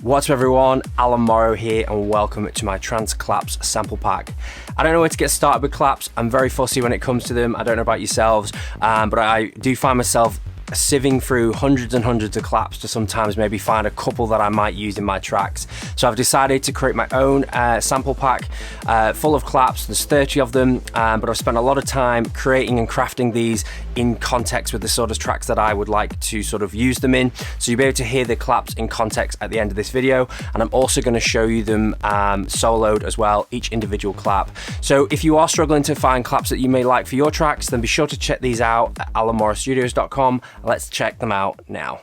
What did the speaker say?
What's up everyone, Alan Morrow here and welcome to my Trance Claps sample pack. I don't know where to get started with claps. I'm very fussy when it comes to them. I don't know about yourselves, but I do find myself sieving through hundreds and hundreds of claps to sometimes maybe find a couple that I might use in my tracks. So I've decided to create my own sample pack full of claps. There's 30 of them, but I've spent a lot of time creating and crafting these in context with the sort of tracks that I would like to sort of use them in. So you'll be able to hear the claps in context at the end of this video, and I'm also going to show you them soloed as well, each individual clap. So if you are struggling to find claps that you may like for your tracks, then be sure to check these out at alanmorrowstudios.com. Let's check them out now.